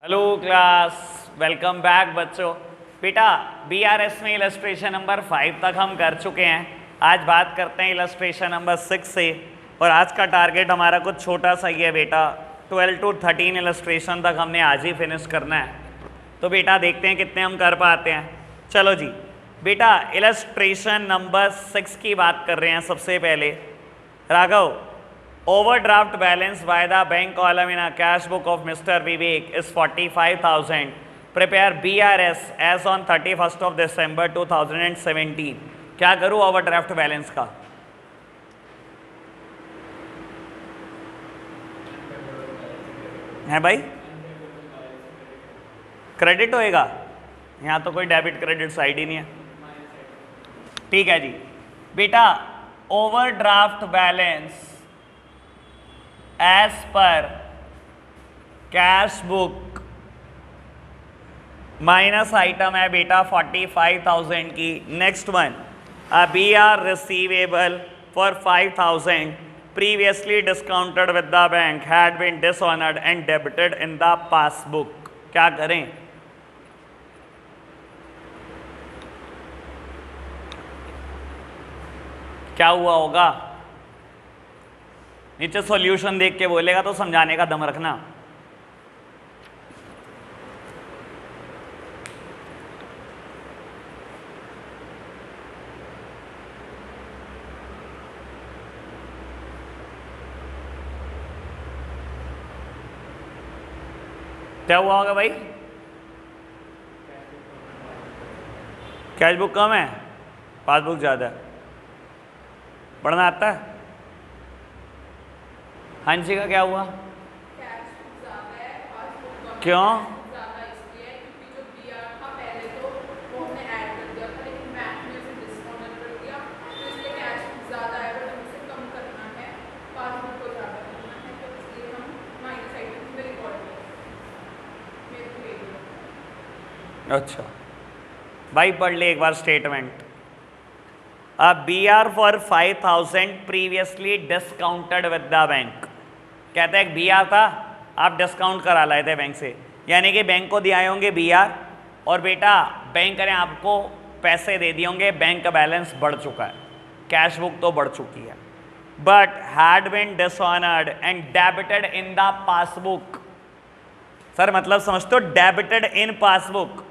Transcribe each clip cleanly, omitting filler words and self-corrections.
Hello class, welcome back बच्चों। बेटा BRS में इलस्ट्रेशन नंबर 5 तक हम कर चुके हैं। आज बात करते हैं इलस्ट्रेशन नंबर 6 से। और आज का टारगेट हमारा कुछ छोटा सा ही है बेटा, 12 to 13 इलस्ट्रेशन तक हमने आज ही फिनिश करना है। तो बेटा देखते हैं कितने हम कर पाते हैं। चलो जी बेटा, इलस्ट्रेशन नंबर 6 की बात कर रहे हैं। सबसे पहले Raghav, overdraft balance by the bank column in a cash book of Mr. Vivek is 45,000. Prepare BRS as on 31st of December 2017. क्या करूँ ओवरड्राफ्ट बैलेंस का? है भाई, क्रेडिट होएगा? यहाँ तो कोई डेबिट क्रेडिट साइड ही नहीं है। ठीक है जी बेटा, overdraft balance as per cash book minus item है बेटा 45,000 की। Next one, B R receivable for 5,000 previously discounted with the bank had been dishonoured and debited in the passbook. क्या करें? क्या हुआ होगा? नीचे सॉल्यूशन देख के बोलेगा तो समझाने का दम रखना। क्या हुआ होगा भाई? कैश बुक कम है, पासबुक ज्यादा है। पढ़ना आता है? हंसी का क्या हुआ? क्यों? अच्छा भाई, पढ़ ले एक बार statement. B R for 5,000 previously discounted with the bank. कहते हैं बी आर था, आप डिस्काउंट करा लाए थे बैंक से, यानी कि बैंक को दिए होंगे बी आर, और बेटा बैंक ने आपको पैसे दे दिए होंगे, बैंक का बैलेंस बढ़ चुका है, कैश बुक तो बढ़ चुकी है। But had been dishonoured and debited in the passbook. Sir मतलब समझते हो? डेबिटेड इन पासबुक,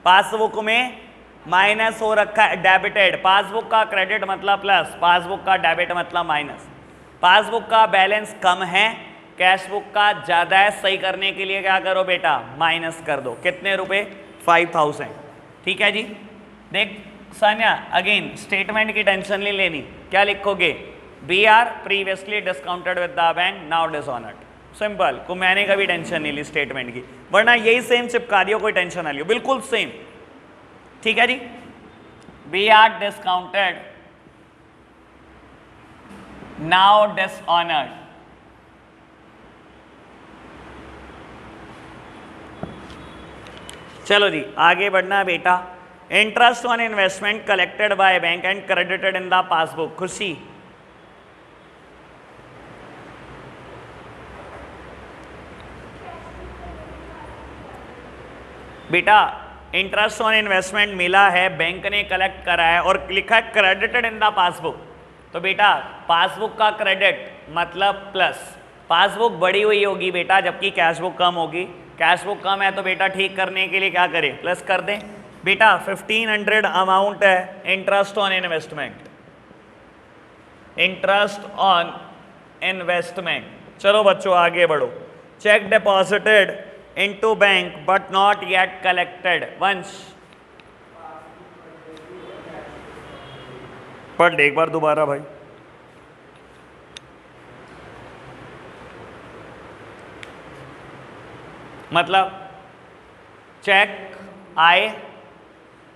पासबुक में माइनस हो रखा है, डेबिटेड। पासबुक का क्रेडिट मतलब प्लस, पासबुक का डेबिट मतलब माइनस। पासबुक का बैलेंस कम है, कैश बुक का ज़्यादा है। सही करने के लिए क्या करो बेटा? माइनस कर दो। कितने रुपए? 5,000। ठीक है जी। देख सान्या, अगेन स्टेटमेंट की टेंशन नहीं लेनी। क्या लिखोगे? B R previously discounted with the bank now dishonoured. Simple. को मैंने कभी टेंशन नहीं ली स्टेटमेंट की, वरना यही सेम चिपका दियो, कोई टेंशन ना लियो, बिल्कुल सेम। ठीक है जी। B R discounted now dishonoured. चलो जी आगे बढ़ना बेटा। Interest on investment collected by bank and credited in the passbook. Khushi, बेटा इंटरेस्ट ऑन इन्वेस्टमेंट मिला है, बैंक ने कलेक्ट करा है और लिखा है क्रेडिटेड इन द पासबुक। तो बेटा पासबुक का क्रेडिट मतलब प्लस, पासबुक बढ़ी हुई होगी बेटा, जबकि कैश बुक कम होगी। कैश बुक कम है तो बेटा ठीक करने के लिए क्या करें? प्लस कर दें। बेटा 1500 अमाउंट है interest on investment, interest on investment. चलो बच्चों आगे बढ़ो। Check deposited into bank but not yet collected. वंश पढ़ ले एक बार दोबारा भाई। मतलब चेक आए,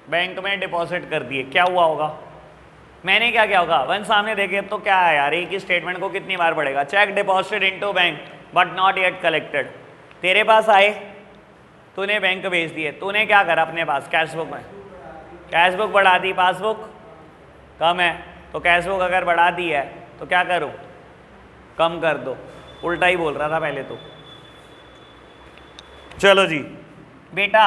बैंक में डिपॉजिट कर दिए, क्या हुआ होगा? मैंने क्या क्या होगा? वन सामने देखे तो क्या है यार, एक ही स्टेटमेंट को कितनी बार पढ़ेगा? Check deposited into bank but not yet collected. तेरे पास आए, तूने बैंक भेज दिए, तूने क्या करा अपने पास? कैश बुक में कैश बुक बढ़ा दी, पासबुक कम है तो कैश बुक अगर बढ़ा दी है तो क्या करो? कम कर दो। उल्टा ही बोल रहा था पहले तो। चलो जी बेटा,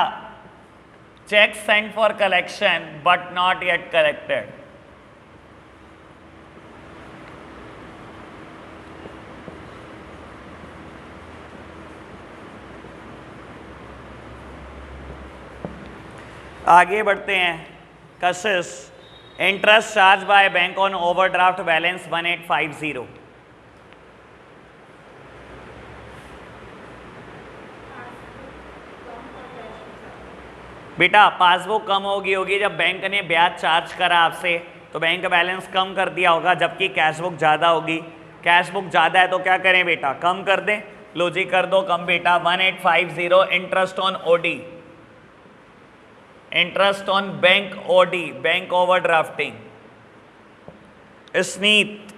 cheque sent for collection but not yet collected. आगे बढ़ते हैं। Kashish, interest charge by bank on overdraft balance 1850। बेटा पासबुक कम होगी जब बैंक ने ब्याज चार्ज करा आपसे, तो बैंक बैलेंस कम कर दिया होगा, जबकि कैश बुक ज़्यादा होगी। कैश बुक ज़्यादा है तो क्या करें बेटा, कम कर दें। लो जी कर दो कम बेटा। 1850 interest on OD, interest on bank OD, bank overdrafting. Sneet,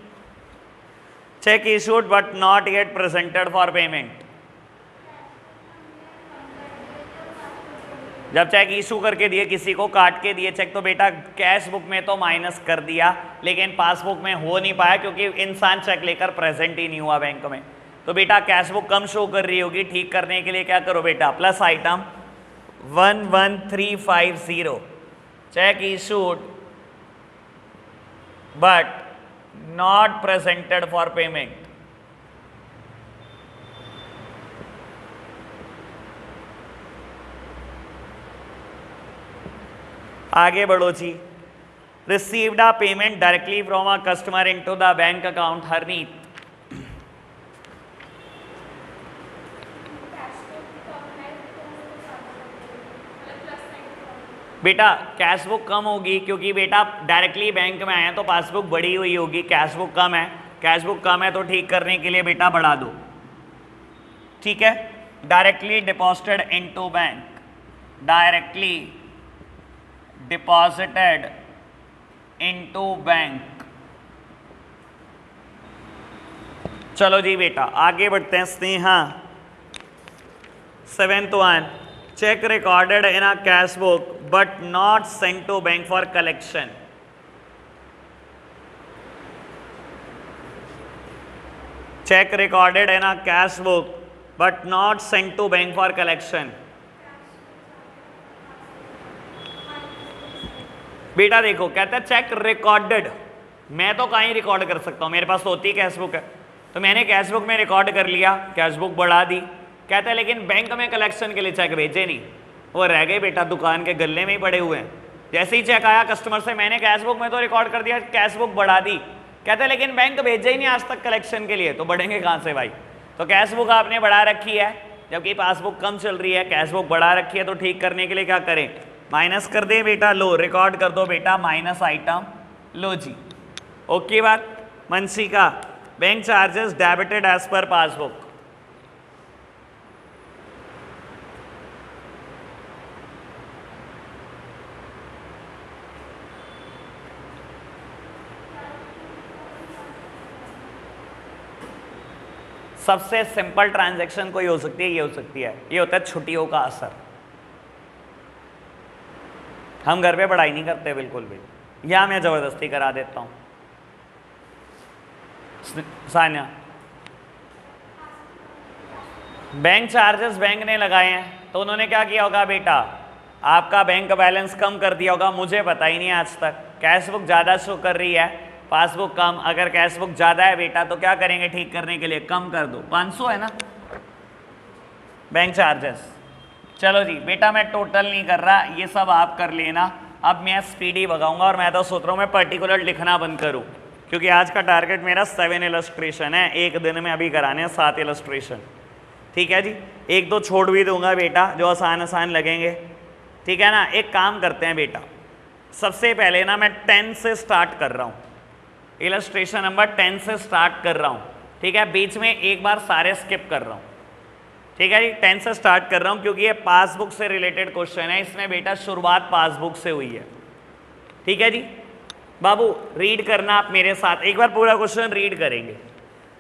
cheque issued but not yet presented for payment. जब चेक इशू करके दिए, किसी को काट के दिए चेक, तो बेटा कैश बुक में तो माइनस कर दिया, लेकिन पासबुक में हो नहीं पाया क्योंकि इंसान चेक लेकर प्रेजेंट ही नहीं हुआ बैंक में। तो बेटा कैश बुक कम शो कर रही होगी, ठीक करने के लिए क्या करो बेटा, plus item 11350, cheque issued but not presented for payment. आगे बढ़ो जी। Received a payment directly from a customer into the bank account. Harneet, बेटा कैश बुक कम होगी क्योंकि बेटा डायरेक्टली बैंक में आए हैं तो पासबुक बढ़ी हुई होगी, कैश बुक कम है। कैश बुक कम है तो ठीक करने के लिए बेटा बढ़ा दो, ठीक है। Directly deposited into bank, directly deposited into bank. चलो जी बेटा आगे बढ़ते हैं। Sneha, 7th one, cheque recorded in a cash book but not sent to bank for collection. Cheque recorded in a cash book but not sent to bank for collection. बेटा देखो कहता है चेक रिकॉर्डेड, मैं तो कहीं रिकॉर्ड कर सकता हूं, मेरे पास तो होती है कैश बुक है, तो मैंने कैश बुक में रिकॉर्ड कर लिया, कैश बुक बढ़ा दी। कहता है लेकिन बैंक में कलेक्शन के लिए चेक भेजे नहीं, वो रह गए बेटा दुकान के गले में ही पड़े हुए हैं। जैसे ही चेक आया कस्टमर से, मैंने कैश बुक में तो रिकॉर्ड कर दिया, कैश बुक बढ़ा दी। कहता है लेकिन बैंक भेजे ही नहीं आज तक कलेक्शन के लिए, तो बढ़ेंगे कहाँ से भाई। तो कैश बुक आपने बढ़ा रखी है जबकि पासबुक कम चल रही है, कैश बुक बढ़ा रखी है, तो ठीक करने के लिए क्या करें, माइनस कर दे बेटा। लो रिकॉर्ड कर दो बेटा माइनस आइटम। लो जी ओके बात। Mansika, bank charges debited as per passbook. सबसे सिंपल ट्रांजैक्शन कोई हो सकती है, ये हो सकती है, ये होता है छुट्टियों का असर। हम घर पे पढ़ाई नहीं करते बिल्कुल भी, या मैं ज़बरदस्ती करा देता हूँ। सान्या, बैंक चार्जेस बैंक ने लगाए हैं, तो उन्होंने क्या किया होगा बेटा, आपका बैंक बैलेंस कम कर दिया होगा, मुझे पता ही नहीं आज तक। कैश बुक ज़्यादा शो कर रही है, पासबुक कम। अगर कैश बुक ज़्यादा है बेटा तो क्या करेंगे ठीक करने के लिए, कम कर दो। 500 है ना बैंक चार्जेस। चलो जी बेटा मैं टोटल नहीं कर रहा, ये सब आप कर लेना। अब मैं स्पीडी भगाऊंगा और मैं तो सोच रहा हूँ मैं पर्टिकुलर लिखना बंद करूँ, क्योंकि आज का टारगेट मेरा 7 इलस्ट्रेशन है, एक दिन में अभी कराने हैं 7 इलस्ट्रेशन। ठीक है जी, एक दो छोड़ भी दूंगा बेटा जो आसान आसान लगेंगे, ठीक है ना। एक काम करते हैं बेटा, सबसे पहले ना मैं 10 से स्टार्ट कर रहा हूँ, इलस्ट्रेशन नंबर 10 से स्टार्ट कर रहा हूँ, ठीक है। बीच में एक बार सारे स्किप कर रहा हूँ, ठीक है जी। 10 से स्टार्ट कर रहा हूँ क्योंकि ये पासबुक से रिलेटेड क्वेश्चन है, इसमें बेटा शुरुआत पासबुक से हुई है, ठीक है जी। बाबू रीड करना आप मेरे साथ, एक बार पूरा क्वेश्चन रीड करेंगे।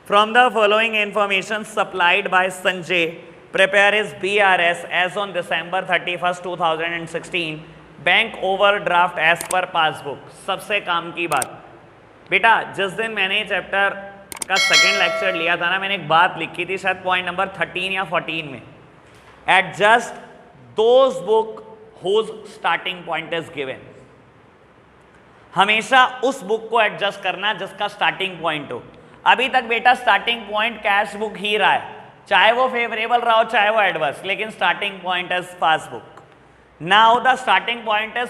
From the following information supplied by Sanjay, prepare his BRS as on December 31, 2016, bank overdraft as per passbook. सबसे काम की बात बेटा, जिस दिन मैंने चैप्टर का सेकेंड लेक्चर लिया था ना, मैंने एक बात लिखी थी, शायद पॉइंट नंबर 13 या 14 में। Adjust those book whose starting point is given. हमेशा उस बुक को एडजस्ट करना जिसका स्टार्टिंग पॉइंट हो। अभी तक बेटा स्टार्टिंग पॉइंट कैश बुक ही रहा है, चाहे वो फेवरेबल रहा हो चाहे वो एडवर्स, लेकिन starting point is passbook. Now the starting point is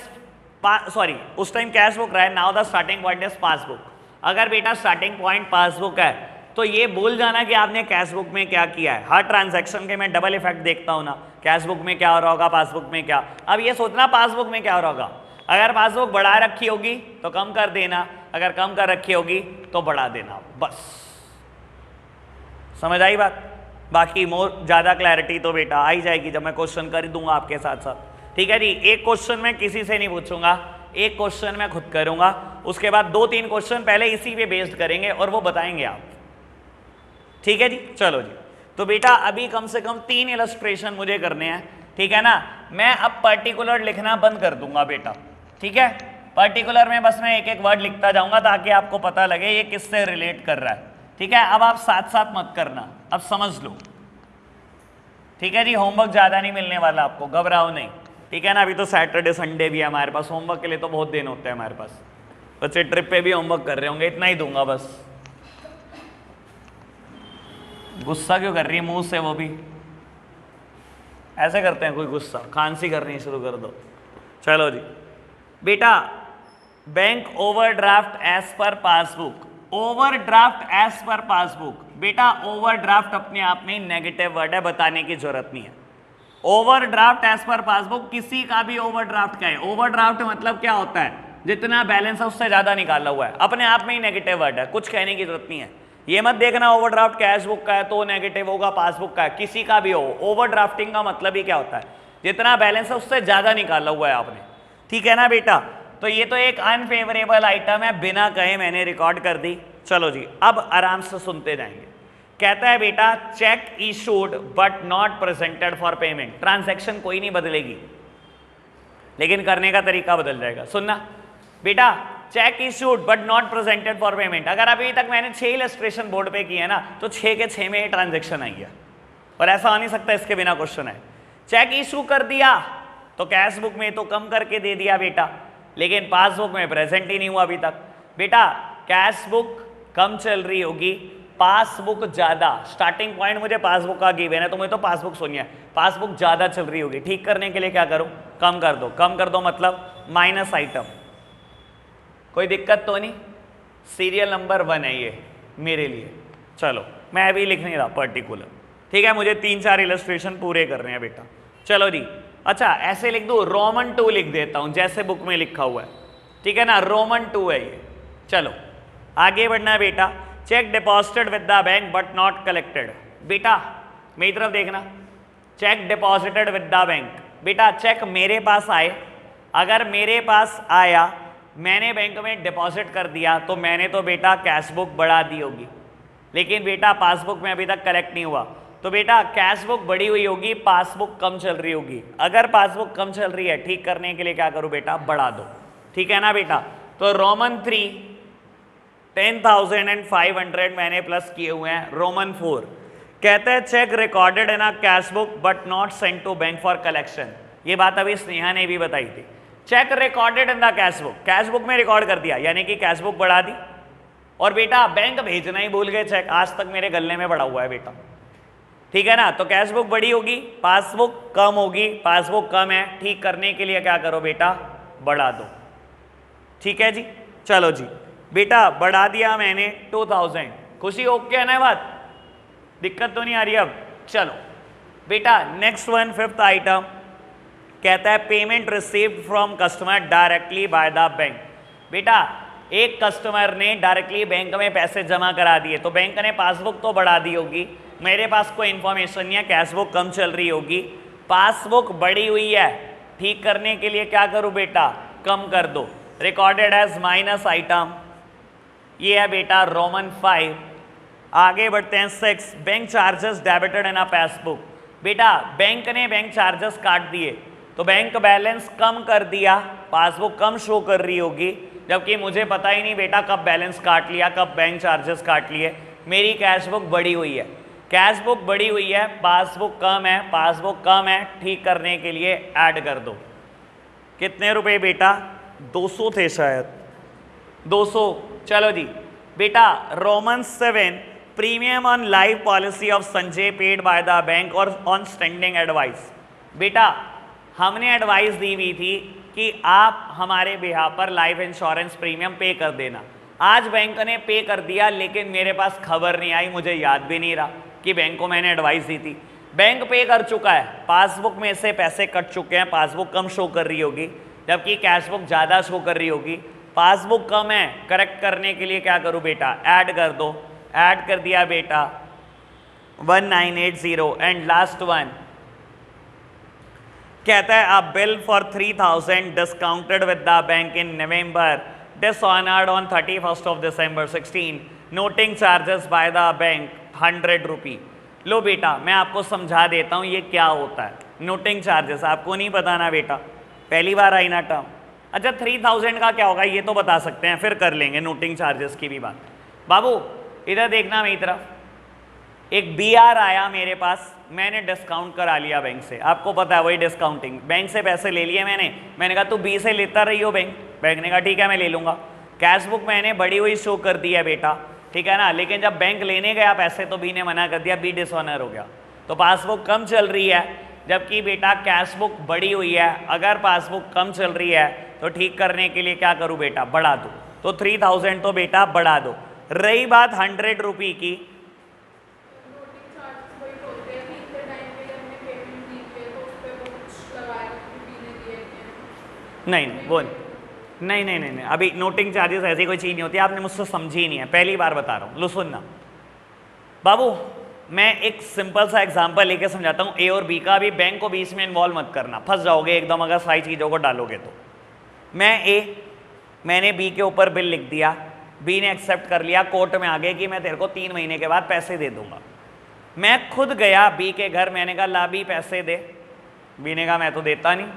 sorry, उस टाइम कैश बुक रहा है, now the starting point is passbook. अगर बेटा स्टार्टिंग पॉइंट पासबुक है तो ये भूल जाना कि आपने कैश बुक में क्या किया है। हर ट्रांजैक्शन के मैं डबल इफेक्ट देखता हूं ना, कैश बुक में क्या हो रहा होगा, पासबुक में क्या। अब ये सोचना पासबुक में क्या हो रहा होगा। अगर पासबुक बढ़ा रखी होगी तो कम कर देना, अगर कम कर रखी होगी तो बढ़ा देना, बस। समझ आई बात? बाकी मोर ज़्यादा क्लैरिटी तो बेटा आ ही जाएगी जब मैं क्वेश्चन कर दूंगा आपके साथ साथ। ठीक है जी, एक क्वेश्चन मैं किसी से नहीं पूछूंगा, एक क्वेश्चन मैं खुद करूंगा, उसके बाद 2-3 क्वेश्चन पहले इसी पे बेस्ड करेंगे और वो बताएंगे आप। ठीक है जी, चलो जी। तो बेटा अभी कम से कम 3 इलस्ट्रेशन मुझे करने हैं, ठीक है ना। मैं अब पर्टिकुलर लिखना बंद कर दूंगा बेटा, ठीक है। पर्टिकुलर में बस मैं एक एक वर्ड लिखता जाऊंगा ताकि आपको पता लगे ये किससे रिलेट कर रहा है, ठीक है। अब आप साथ साथ मत करना, अब समझ लो, ठीक है जी। होमवर्क ज़्यादा नहीं मिलने वाला आपको, घबराओ नहीं, ठीक है ना। अभी तो सैटरडे संडे भी है हमारे पास, होमवर्क के लिए तो बहुत दिन होते हैं हमारे पास। बच्चे ट्रिप पे भी होमवर्क कर रहे होंगे, इतना ही दूंगा बस। गुस्सा क्यों कर रही है मुंह से, वो भी ऐसे करते हैं कोई गुस्सा, खांसी करनी शुरू कर दो। चलो जी बेटा, bank overdraft as per passbook, overdraft as per passbook. बेटा ओवरड्राफ्ट अपने आप में नेगेटिव वर्ड है, बताने की जरूरत नहीं है। ओवरड्राफ्ट एज पर पासबुक, किसी का भी ओवरड्राफ्ट का है। ओवरड्राफ्ट मतलब क्या होता है, जितना बैलेंस है उससे ज्यादा निकाला हुआ है, अपने आप में ही नेगेटिव वर्ड है, कुछ कहने की जरूरत नहीं है। ये मत देखना ओवरड्राफ्ट कैश बुक का है तो नेगेटिव होगा, पासबुक का है, किसी का भी हो। ओवरड्राफ्टिंग का मतलब ही क्या होता है, जितना बैलेंस है उससे ज्यादा निकाला हुआ है आपने, ठीक है ना बेटा। तो ये तो एक अनफेवरेबल आइटम है, बिना कहे मैंने रिकॉर्ड कर दी। चलो जी अब आराम से सुनते जाएंगे। कहता है बेटा check issued but not presented for payment. Transaction कोई नहीं बदलेगी लेकिन करने का तरीका बदल जाएगा। सुनना बेटा, check issued but not presented for payment. अगर अभी तक मैंने 6 इलस्ट्रेशन बोर्ड पे किए है ना, तो 6 के 6 में ट्रांजैक्शन आई है, और ऐसा आ नहीं सकता इसके बिना क्वेश्चन है। चेक इशू कर दिया तो कैश बुक में तो कम करके दे दिया बेटा, लेकिन पासबुक में प्रेजेंट ही नहीं हुआ अभी तक। बेटा कैश बुक कम चल रही होगी, पासबुक ज्यादा। स्टार्टिंग पॉइंट मुझे पासबुक का गिवन है तो मुझे तो पासबुक सुनिए है, पासबुक ज्यादा चल रही होगी। ठीक करने के लिए क्या करूं, कम कर दो। कम कर दो मतलब माइनस आइटम, कोई दिक्कत तो नहीं। सीरियल नंबर 1 है ये मेरे लिए। चलो मैं अभी लिख नहीं रहा पर्टिकुलर, ठीक है। मुझे 3-4 इलस्ट्रेशन पूरे कर रहे हैं बेटा। चलो जी, अच्छा ऐसे लिख दूं, रोमन 2 लिख देता हूं जैसे बुक में लिखा हुआ है, ठीक है ना। रोमन 2 है ये। चलो आगे बढ़ना है बेटा। Check deposited with the bank but not collected. बेटा मेरी तरफ देखना, check deposited with the bank. बेटा चेक मेरे पास आए, अगर मेरे पास आया, मैंने बैंक में डिपॉजिट कर दिया, तो मैंने तो बेटा कैश बुक बढ़ा दी होगी, लेकिन बेटा पासबुक में अभी तक कलेक्ट नहीं हुआ। तो बेटा कैश बुक बढ़ी हुई होगी, पासबुक कम चल रही होगी। अगर पासबुक कम चल रही है, ठीक करने के लिए क्या करूं बेटा, बढ़ा दो, ठीक है ना बेटा। तो रोमन 3 10,500 मैंने प्लस किए हुए हैं। रोमन 4 कहते हैं cheque recorded in a cash book but not sent to bank for collection. ये बात अभी स्नेहा ने भी बताई थी। Cheque recorded in the cash book, cash book में रिकॉर्ड कर दिया, यानी कि कैश बुक बढ़ा दी, और बेटा बैंक भेजना ही भूल गए चेक, आज तक मेरे गले में पड़ा हुआ है बेटा, ठीक है ना। तो कैश बुक बड़ी होगी, पासबुक कम होगी, पासबुक कम है, ठीक करने के लिए क्या करो बेटा, बढ़ा दो, ठीक है जी। चलो जी बेटा बढ़ा दिया मैंने 2000, खुशी ओके है ना बात, दिक्कत तो नहीं आ रही अब। चलो बेटा नेक्स्ट वन, 5th आइटम कहता है payment received from customer directly by the bank. बेटा एक कस्टमर ने डायरेक्टली बैंक में पैसे जमा करा दिए, तो बैंक ने पासबुक तो बढ़ा दी होगी, मेरे पास कोई इंफॉर्मेशन नहीं है, कैश बुक कम चल रही होगी, पासबुक बढ़ी हुई है, ठीक करने के लिए क्या करूं बेटा, कम कर दो, रिकॉर्डेड एज माइनस आइटम। ये है बेटा रोमन 5। आगे बढ़ते हैं 6, bank charges debited in a passbook. बेटा बैंक ने बैंक चार्जेस काट दिए, तो बैंक बैलेंस कम कर दिया, पासबुक कम शो कर रही होगी, जबकि मुझे पता ही नहीं बेटा कब बैलेंस काट लिया, कब बैंक चार्जेस काट लिए, मेरी कैश बुक बढ़ी हुई है। कैश बुक बढ़ी हुई है, पासबुक कम है, पासबुक कम है, ठीक करने के लिए ऐड कर दो। कितने रुपए बेटा? 200 थे शायद, 200। चलो जी बेटा, Roman 7 premium on life policy of Sanjay paid by the bank और ऑन स्टैंडिंग एडवाइस। बेटा हमने एडवाइस दी हुई थी कि आप हमारे बिहाफ पर लाइफ इंश्योरेंस प्रीमियम पे कर देना। आज बैंक ने पे कर दिया, लेकिन मेरे पास खबर नहीं आई, मुझे याद भी नहीं रहा कि बैंक को मैंने एडवाइस दी थी। बैंक पे कर चुका है, पासबुक में से पैसे कट चुके हैं, पासबुक कम शो कर रही होगी जबकि कैश बुक ज़्यादा शो कर रही होगी। पासबुक कम है, करेक्ट करने के लिए क्या करूँ बेटा? ऐड कर दो। ऐड कर दिया बेटा 1980 एंड लास्ट वन कहता है अ bill for 3000 discounted with the bank in November, dishonoured on 31st of December 16, noting charges by the bank 100 रुपी। लो बेटा मैं आपको समझा देता हूँ ये क्या होता है। नोटिंग चार्जेस आपको नहीं पता ना बेटा, पहली बार आई ना टर्म। अच्छा 3000 का क्या होगा ये तो बता सकते हैं, फिर कर लेंगे नोटिंग चार्जेस की भी बात। बाबू इधर देखना मेरी तरफ, एक BR आया मेरे पास, मैंने डिस्काउंट करा लिया बैंक से। आपको पता है वही डिस्काउंटिंग, बैंक से पैसे ले लिए मैंने कहा तू B से लेता रही हो बैंक ने कहा ठीक है मैं ले लूँगा। कैश बुक मैंने बड़ी हुई शो कर दी है बेटा, ठीक है ना, लेकिन जब बैंक लेने गया पैसे तो B ने मना कर दिया, B डिसऑनर हो गया। तो पासबुक कम चल रही है जबकि बेटा कैश बुक बढ़ी हुई है। अगर पासबुक कम चल रही है तो ठीक करने के लिए क्या करूँ बेटा? बढ़ा दो। तो 3000 तो बेटा बढ़ा दो। रही बात 100 रुपी की, नहीं वो नहीं, अभी नोटिंग चार्जेस ऐसी कोई चीज़ नहीं होती, आपने मुझसे समझी ही नहीं है, पहली बार बता रहा हूँ। लो सुनना बाबू, मैं एक सिंपल सा एग्जांपल लेके समझाता हूँ, A और B का। अभी बैंक को बीच में इन्वॉल्व मत करना, फंस जाओगे एकदम अगर सारी चीज़ों को डालोगे तो। मैंने B के ऊपर बिल लिख दिया, B ने एक्सेप्ट कर लिया, कोर्ट में आ गए कि मैं तेरे को 3 महीने के बाद पैसे दे दूंगा। मैं खुद गया B के घर, मैंने कहा ला B पैसे दे। B ने कहा मैं तो देता नहीं।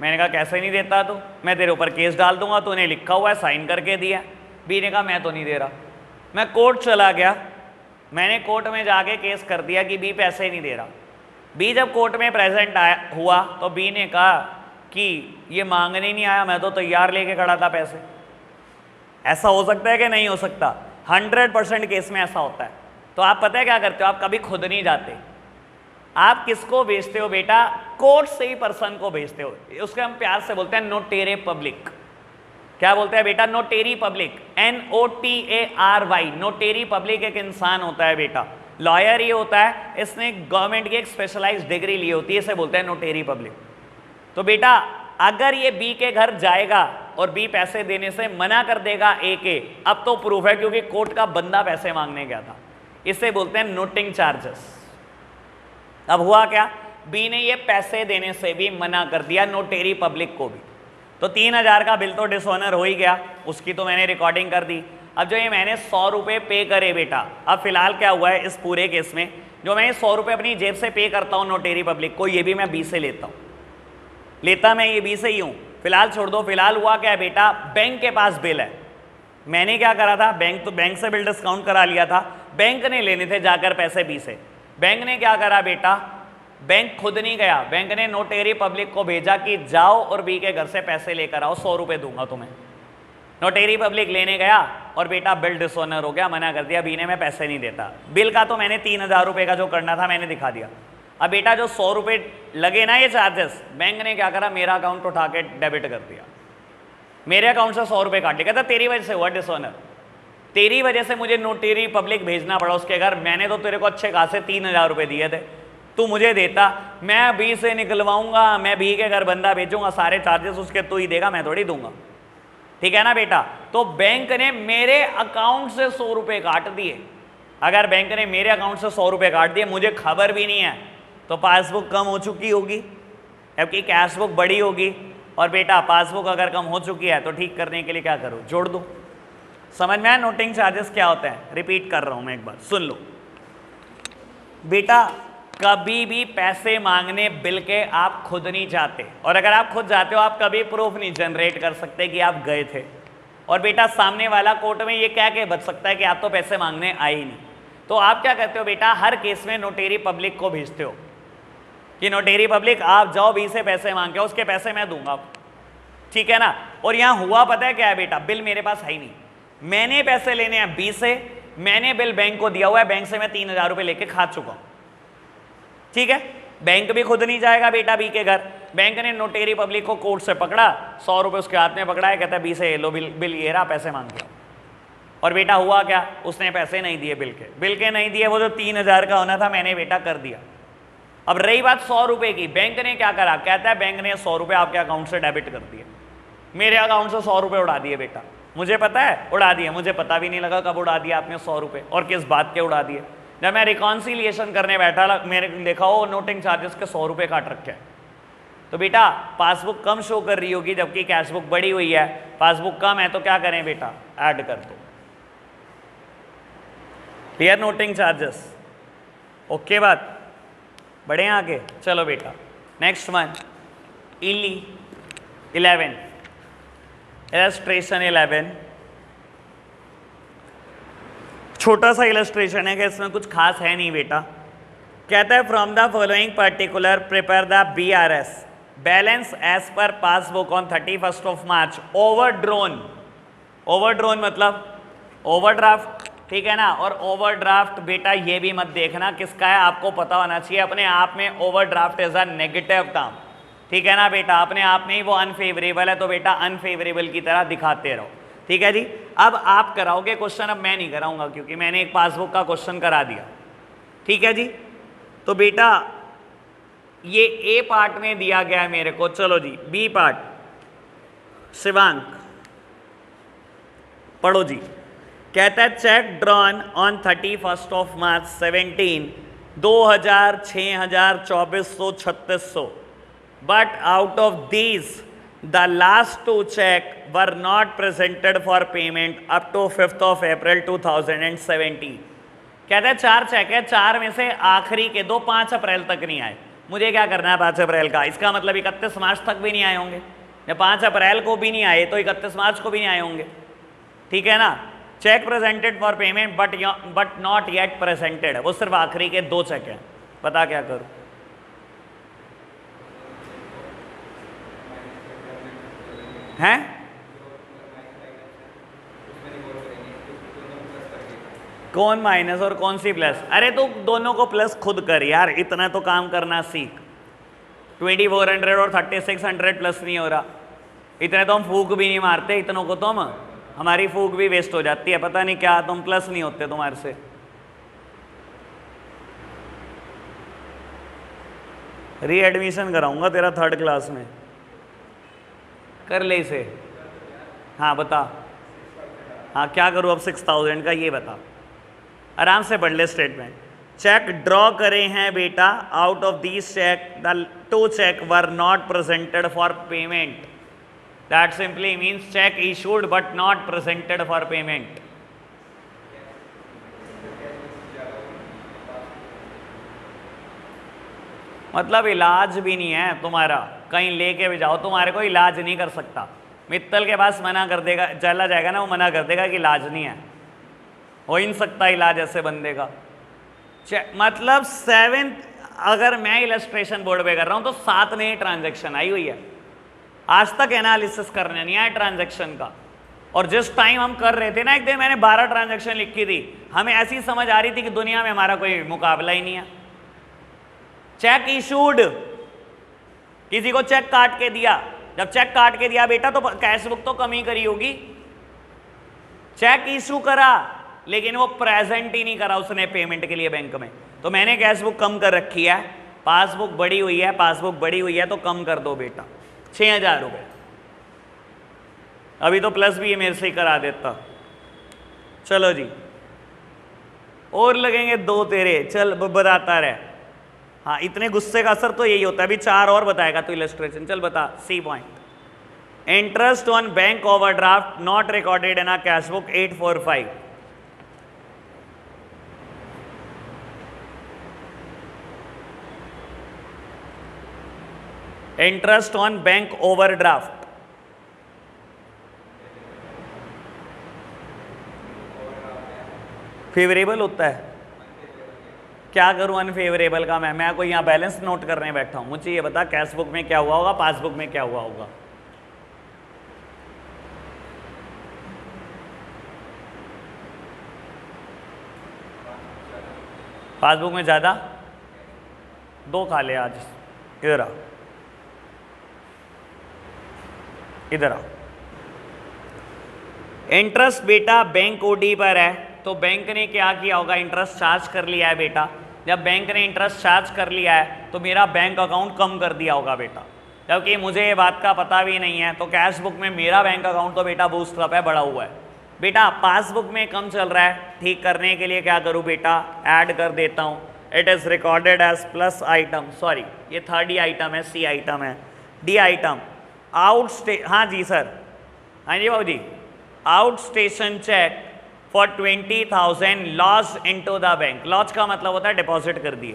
मैंने कहा कैसे नहीं देता तू? मैं तेरे ऊपर केस डाल दूंगा, तूने लिखा हुआ है साइन करके दिया। B ने कहा मैं तो नहीं दे रहा। मैं कोर्ट चला गया, मैंने कोर्ट में जाके केस कर दिया कि B पैसे नहीं दे रहा। B जब कोर्ट में प्रेजेंट हुआ तो B ने कहा कि ये मांगने नहीं आया, मैं तो तैयार लेके खड़ा था पैसे। ऐसा हो सकता है कि नहीं हो सकता? 100% केस में ऐसा होता है। तो आप पता है क्या करते हो? आप कभी खुद नहीं जाते, आप किसको भेजते हो बेटा? कोर्ट से ही पर्सन को भेजते हो। उसके हम प्यार से बोलते हैं नोटेरी पब्लिक। क्या बोलते हैं बेटा? Notary public, NOTARY। Notary public एक इंसान होता है बेटा, लॉयर ये होता है, इसने गवर्नमेंट की एक स्पेशलाइज्ड डिग्री ली होती है, इसे बोलते हैं नोटेरी पब्लिक। तो बेटा अगर ये B के घर जाएगा और B पैसे देने से मना कर देगा A के, अब तो प्रूफ है क्योंकि कोर्ट का बंदा पैसे मांगने गया था। इसे बोलते हैं नोटिंग चार्जेस। अब हुआ क्या? B ने ये पैसे देने से भी मना कर दिया नोटेरी पब्लिक को भी, तो 3000 का बिल तो डिसऑनर हो ही गया, उसकी तो मैंने रिकॉर्डिंग कर दी। अब जो ये मैंने 100 रुपये पे करे बेटा, अब फिलहाल क्या हुआ है इस पूरे केस में, जो मैं 100 रुपये अपनी जेब से पे करता हूँ नोटेरी पब्लिक को, ये भी मैं B से लेता हूँ। लेता मैं ये B से ही हूँ। फिलहाल छोड़ दो, फिलहाल हुआ क्या है बेटा? बैंक के पास बिल है। मैंने क्या करा था? बैंक से बिल डिस्काउंट करा लिया था, बैंक ने लेने थे जाकर पैसे B से। बैंक ने क्या करा बेटा? बैंक खुद नहीं गया, बैंक ने नोटेरी पब्लिक को भेजा कि जाओ और B के घर से पैसे लेकर आओ, 100 रुपये दूंगा तुम्हें। नोटेरी पब्लिक लेने गया और बेटा बिल डिसऑनर हो गया, मना कर दिया B ने, मैं पैसे नहीं देता। बिल का तो मैंने 3000 रुपये का जो करना था मैंने दिखा दिया। अब बेटा जो 100 रुपये लगे ना ये चार्जेस, बैंक ने क्या करा? मेरा अकाउंट उठा के डेबिट कर दिया, मेरे अकाउंट से 100 रुपये काट लिया। कहता तेरी वजह से हुआ डिसऑनर, तेरी वजह से मुझे नोटेरी पब्लिक भेजना पड़ा उसके घर। मैंने तो तेरे को अच्छे खासे 3000 रुपये दिए थे, तू मुझे देता, मैं B से निकलवाऊंगा, मैं B के घर बंदा भेजूंगा, सारे चार्जेस उसके तू ही देगा, मैं थोड़ी दूंगा। ठीक है ना बेटा? तो बैंक ने मेरे अकाउंट से 100 रुपये काट दिए। अगर बैंक ने मेरे अकाउंट से 100 रुपये काट दिए, मुझे खबर भी नहीं है, तो पासबुक कम हो चुकी होगी, जबकि कैश बुक बड़ी होगी। और बेटा पासबुक अगर कम हो चुकी है तो ठीक करने के लिए क्या करो? जोड़ दो। समझ में आया नोटिंग चार्जेस क्या होते हैं? रिपीट कर रहा हूं मैं एक बार, सुन लो बेटा। कभी भी पैसे मांगने बिल के आप खुद नहीं जाते, और अगर आप खुद जाते हो आप कभी प्रूफ नहीं जनरेट कर सकते कि आप गए थे। और बेटा सामने वाला कोर्ट में ये कह के बच सकता है कि आप तो पैसे मांगने आए ही नहीं। तो आप क्या करते हो बेटा, हर केस में नोटेरी पब्लिक को भेजते हो कि नोटेरी पब्लिक आप जाओ बी से पैसे मांग के, उसके पैसे मैं दूंगा, ठीक है ना। और यहां हुआ पता है क्या है बेटा, बिल मेरे पास है ही नहीं, मैंने पैसे लेने हैं बी से, मैंने बिल बैंक को दिया हुआ है, बैंक से मैं 3,000 रुपए लेके खा चुका हूं, ठीक है। बैंक भी खुद नहीं जाएगा बेटा बी के घर, बैंक ने नोटेरी पब्लिक को कोर्ट से पकड़ा, 100 रुपए उसके हाथ में पकड़ा है, कहता है बी से लो बिल ये रहा, पैसे मांग के। और बेटा हुआ क्या, उसने पैसे नहीं दिए, बिल के नहीं दिए, वो जो 3,000 का होना था मैंने बेटा कर दिया। अब रही बात 100 रुपए की, बैंक ने क्या करा, कहता है बैंक ने 100 रुपए आपके अकाउंट से डेबिट कर दिए, मेरे अकाउंट से 100 रुपए उड़ा दिए बेटा, मुझे पता है उड़ा दिए, मुझे पता भी नहीं लगा कब उड़ा दिया आपने 100 रुपए और किस बात के उड़ा दिए। जब मैं रिकॉन्सिलिएशन करने बैठा मेरे देखा हो नोटिंग चार्जेस के 100 रुपए काट रखे हैं। तो बेटा पासबुक कम शो कर रही होगी जबकि कैशबुक बढ़ी हुई है, पासबुक कम है तो क्या करें बेटा, ऐड कर दो। क्लियर नोटिंग चार्जेस, ओके बात, बढ़े आगे, चलो बेटा नेक्स्ट वन 11 इलस्ट्रेशन 11, छोटा सा इलस्ट्रेशन है कि इसमें कुछ खास है नहीं बेटा। कहता है from the following particular prepare the BRS balance as per passbook on 31st of March overdrawn, overdrawn मतलब ओवरड्राफ्ट, ठीक है ना। और ओवरड्राफ्ट बेटा ये भी मत देखना किसका है, आपको पता होना चाहिए अपने आप में overdraft is a negative term, ठीक है ना बेटा, अपने आप में ही वो अनफेवरेबल है, तो बेटा अनफेवरेबल की तरह दिखाते रहो, ठीक है जी। अब आप कराओगे क्वेश्चन, अब मैं नहीं कराऊंगा क्योंकि मैंने एक पासबुक का क्वेश्चन करा दिया, ठीक है जी। तो बेटा ये ए पार्ट में दिया गया है मेरे को, चलो जी बी पार्ट, शिवांक पढ़ो जी। कहता है cheque drawn on 31st of March 17 2000 6000 2400 but out of these the last 2 cheque were not presented for payment up to 5th of April 2017। कहते हैं 4 चेक है, 4 में से आखिरी के 2 5 अप्रैल तक नहीं आए, मुझे क्या करना है 5 अप्रैल का, इसका मतलब 31 मार्च तक भी नहीं आए होंगे, या 5 अप्रैल को भी नहीं आए तो 31 मार्च को भी नहीं आए होंगे, ठीक है ना। Cheque presented for payment but not yet presented, वो सिर्फ आखिरी के 2 चेक हैं, बता क्या करूं। हैं कौन माइनस और कौन सी प्लस, अरे तो दोनों को प्लस खुद कर यार, इतना तो काम करना सीख। 2400 और 3600 प्लस नहीं हो रहा, इतने तो हम फूक भी नहीं मारते, इतनों को तो हम, हमारी फूक भी वेस्ट हो जाती है, पता नहीं क्या तुम प्लस नहीं होते तुम्हारे से। रीएडमिशन कराऊंगा तेरा 3rd क्लास में, कर ले इसे। हाँ बता, हाँ क्या करूँ अब 6000 का, ये बता, आराम से पढ़ ले स्टेटमेंट। चेक ड्रॉ करे हैं बेटा, out of these cheque the 2 cheque were not presented for payment, that simply means check issued but not presented for payment। मतलब इलाज भी नहीं है तुम्हारा, कहीं लेके भी जाओ तुम्हारे को इलाज नहीं कर सकता, मित्तल के पास मना कर देगा, चला जाएगा ना वो मना कर देगा कि इलाज नहीं है, हो ही नहीं सकता इलाज ऐसे बंदे का। मतलब 7th, अगर मैं इलस्ट्रेशन बोर्ड पे कर रहा हूं तो 7 में ट्रांजैक्शन आई हुई है, आज तक एनालिसिस करने नहीं आया ट्रांजैक्शन का। और जिस टाइम हम कर रहे थे ना, एक दिन मैंने 12 ट्रांजैक्शन लिखी थी, हमें ऐसी समझ आ रही थी कि दुनिया में हमारा कोई मुकाबला ही नहीं है। चेक इशूड, किसी को चेक काट के दिया, जब चेक काट के दिया बेटा तो कैश बुक तो कम ही करी होगी। चेक इशू करा लेकिन वो प्रेजेंट ही नहीं करा उसने पेमेंट के लिए बैंक में, तो मैंने कैश बुक कम कर रखी है, पासबुक बड़ी हुई है, पासबुक बड़ी हुई है तो कम कर दो बेटा 6000 रुपये, अभी तो प्लस भी है मेरे से ही करा देता। चलो जी और लगेंगे 2 तेरे, चल बताता रहे। हाँ इतने गुस्से का असर तो यही होता है, अभी 4 और बताएगा तो इलस्ट्रेशन, चल बता। C point, interest on bank overdraft not recorded in a cash book 845। Interest on bank overdraft, favourable होता है क्या करूं अनफेवरेबल का? मैं कोई यहाँ बैलेंस नोट करने बैठा हूं? मुझे ये बता कैश बुक में क्या हुआ होगा, पासबुक में क्या हुआ होगा? पासबुक में ज़्यादा, 2 खा ले आज। इधर आ, इधर आ। इंटरेस्ट बेटा बैंक ओडी पर है, तो बैंक ने क्या किया होगा? इंटरेस्ट चार्ज कर लिया है बेटा। जब बैंक ने इंटरेस्ट चार्ज कर लिया है तो मेरा बैंक अकाउंट कम कर दिया होगा बेटा, जबकि मुझे ये बात का पता भी नहीं है। तो कैश बुक में मेरा बैंक अकाउंट तो बेटा बूस्ट अप है, बढ़ा हुआ है बेटा। पासबुक में कम चल रहा है, ठीक करने के लिए क्या करूँ बेटा? ऐड कर देता हूँ। It is recorded as plus item, sorry ये थर्ड ही आइटम है, सी आइटम है, डी आइटम आउट हाँ जी सर, हाँ जी बाबू जी, out station cheque for 20,000 lodge into the bank. Lodge का मतलब होता है डिपॉजिट कर दिए।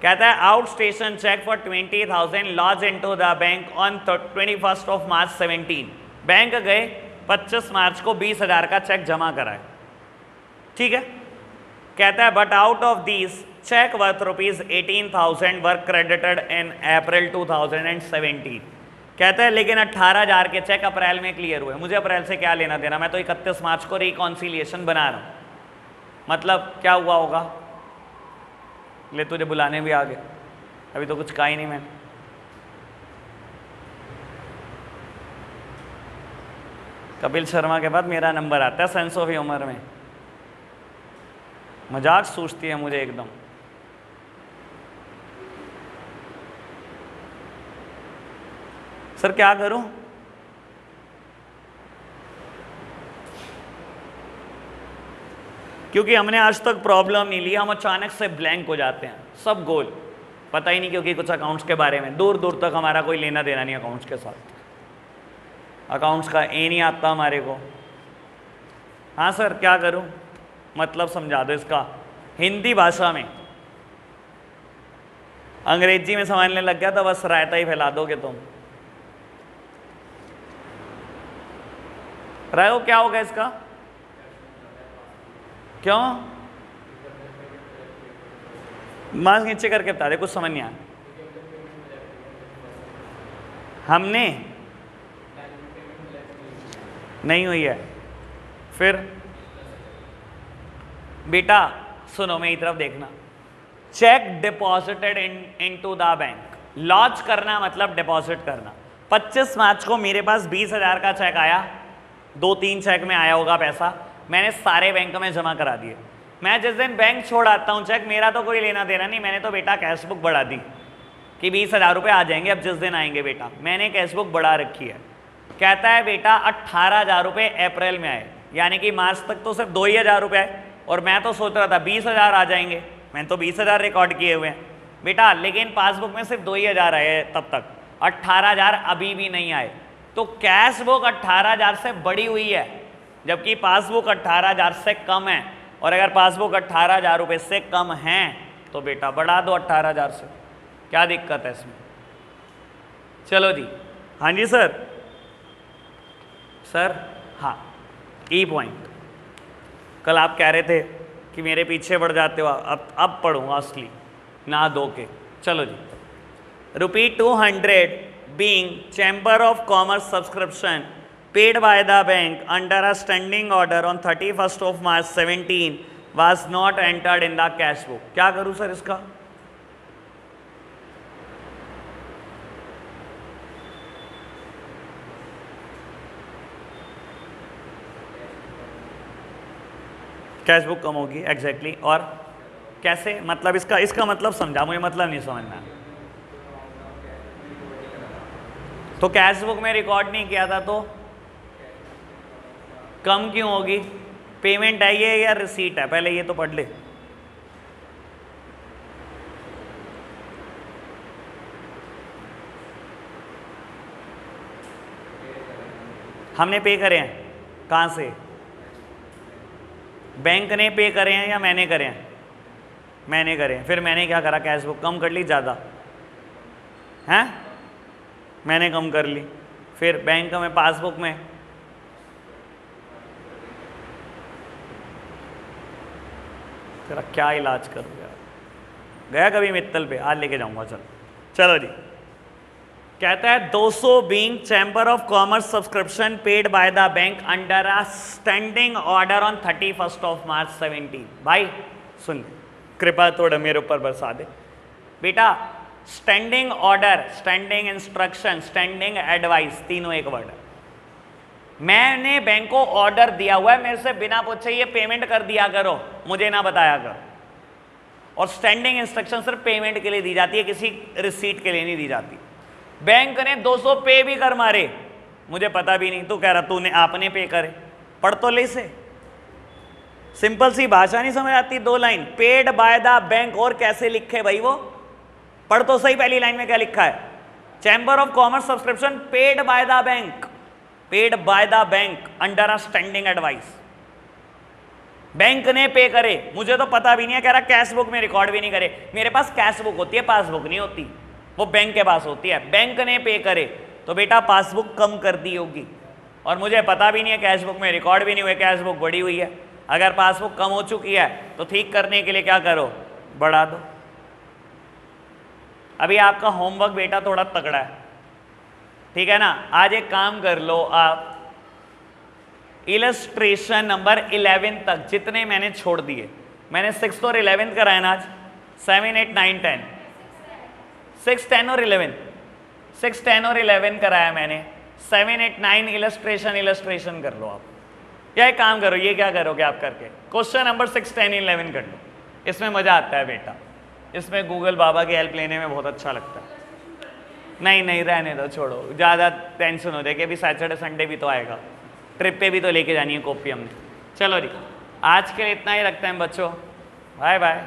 कहता है out station cheque for 20,000 lodge into the bank on 21 of March 17। Bank गए 25 मार्च को 20,000 का चेक जमा कराए, ठीक है। कहता है but out of these cheque worth ₹18,000 were credited in April 2017। कहता है लेकिन 18,000 के चेक अप्रैल में क्लियर हुए। मुझे अप्रैल से क्या लेना देना, मैं तो 31 मार्च को रिकॉन्सिलिएशन बना रहा हूँ। मतलब क्या हुआ होगा? ले तुझे बुलाने भी आ गए, अभी तो कुछ कहा ही नहीं मैंने। कपिल शर्मा के बाद मेरा नंबर आता है सेंस ऑफ ह्यूमर में। मजाक सूझती है मुझे एकदम। सर क्या करूं? क्योंकि हमने आज तक प्रॉब्लम नहीं ली, हम अचानक से ब्लैंक हो जाते हैं, सब गोल, पता ही नहीं क्योंकि कुछ अकाउंट्स के बारे में दूर दूर तक हमारा कोई लेना देना नहीं अकाउंट्स के साथ। अकाउंट्स का ए नहीं आता हमारे को। हाँ सर क्या करूं? मतलब समझा दो इसका हिंदी भाषा में। अंग्रेजी में समझने लग गया तो बस रायता ही फैला दोगे तुम। रायो क्या होगा इसका? क्यों? मास्क नीचे करके बता दे, कुछ समझ नहीं आया। हमने नहीं हुई है। फिर बेटा सुनो मेरी तरफ देखना। Check deposited into the bank. Launch करना मतलब डिपॉजिट करना। 25 मार्च को मेरे पास 20,000 का चेक आया, 2-3 चेक में आया होगा पैसा, मैंने सारे बैंक में जमा करा दिए। मैं जिस दिन बैंक छोड़ आता हूँ चेक, मेरा तो कोई लेना देना नहीं, मैंने तो बेटा कैश बुक बढ़ा दी कि 20,000 रुपये आ जाएंगे अब जिस दिन आएंगे बेटा, मैंने कैश बुक बढ़ा रखी है। कहता है बेटा 18,000 रुपये अप्रैल में आए, यानी कि मार्च तक तो सिर्फ 2,000 रुपये आए, और मैं तो सोच रहा था 20,000 आ जाएंगे, मैंने तो 20,000 रिकॉर्ड किए हुए हैं बेटा, लेकिन पासबुक में सिर्फ 2,000 आए तब तक, 18,000 अभी भी नहीं आए। तो कैश बुक 18,000 से बड़ी हुई है, जबकि पासबुक 18,000 से कम है। और अगर पासबुक 18,000 रुपये से कम है तो बेटा बढ़ा दो 18,000 से, क्या दिक्कत है इसमें? चलो जी, हाँ जी सर। सर हाँ, ई पॉइंट कल आप कह रहे थे कि मेरे पीछे बढ़ जाते हो, अब पढ़ूँगा असली ना दो के। चलो जी, ₹200 being Chamber of Commerce subscription paid by the bank under a standing order on 31st of March 17 was not entered in the cash book। क्या करूं सर इसका? कैश बुक कम होगी एग्जैक्टली। और कैसे? मतलब इसका मतलब समझा, मुझे मतलब नहीं समझना। तो कैश बुक में रिकॉर्ड नहीं किया था तो कम क्यों होगी? पेमेंट है ये या रिसीट है? पहले ये तो पढ़ ले। हमने पे करे हैं, कहाँ से? बैंक ने पे करे हैं या मैंने करे हैं? मैंने करे हैं। फिर मैंने क्या करा? कैश बुक कम कर ली, ज़्यादा हैं, मैंने कम कर ली। फिर बैंक में पासबुक में तेरा क्या इलाज करूँ यार? गया कभी मित्तल पे? आज लेके जाऊंगा। चलो जी। कहता है 200 being chamber of commerce subscription paid by the bank under a standing order on 31 of March 17। भाई सुन, कृपा थोड़ा मेरे ऊपर बरसा दे बेटा। Standing order, standing instruction, standing advice, तीनों एक वर्ड है। मैंने बैंक को ऑर्डर दिया हुआ है, मेरे से बिना पूछे ये पेमेंट कर दिया करो, मुझे ना बताया करो। और स्टैंडिंग इंस्ट्रक्शन सिर्फ पेमेंट के लिए दी जाती है, किसी रिसीट के लिए नहीं दी जाती। बैंक ने 200 पे भी कर मारे, मुझे पता भी नहीं, तू कह रहा तूने आपने पे करे, पढ़ तो ले से। सिंपल सी भाषा नहीं समझ आती, 2 line, paid by the bank, और कैसे लिखे भाई वो, पढ़ तो सही पहली लाइन में क्या लिखा है। Chamber of commerce subscription paid by the bank, paid by the bank under a standing advice. Bank ने पे करे, मुझे तो पता भी नहीं है, कह रहा कैश बुक में रिकॉर्ड भी नहीं करे। मेरे पास कैश बुक होती है, पासबुक नहीं होती, वो बैंक के पास होती है। बैंक ने पे करे तो बेटा पासबुक कम कर दी होगी, और मुझे पता भी नहीं है, कैश बुक में रिकॉर्ड भी नहीं हुए, कैश बुक बड़ी हुई है। अगर पासबुक कम हो चुकी है तो ठीक करने के लिए क्या करो, बढ़ा दो। अभी आपका होमवर्क बेटा थोड़ा तगड़ा है, ठीक है ना। आज एक काम कर लो आप, इलस्ट्रेशन नंबर 11 तक जितने मैंने छोड़ दिए, मैंने 6th और 11th कराया ना आज, 7, 8, 9, 10, 6, 10 और 11, 6, 10 और 11 कराया मैंने। 7, 8, 9 इलस्ट्रेशन कर लो आप, या एक काम करो, ये क्या करोगे आप करके, क्वेश्चन नंबर 6, 10, 11 कर लो। इसमें मजा आता है बेटा, इसमें गूगल बाबा की हेल्प लेने में बहुत अच्छा लगता है। नहीं रहने दो, छोड़ो, ज़्यादा टेंशन हो जाए कि अभी सैटरडे संडे भी तो आएगा, ट्रिप पे भी तो लेके जानी है कॉपी हमने। चलो जी, आज के लिए इतना ही रखते हैं बच्चों, बाय बाय।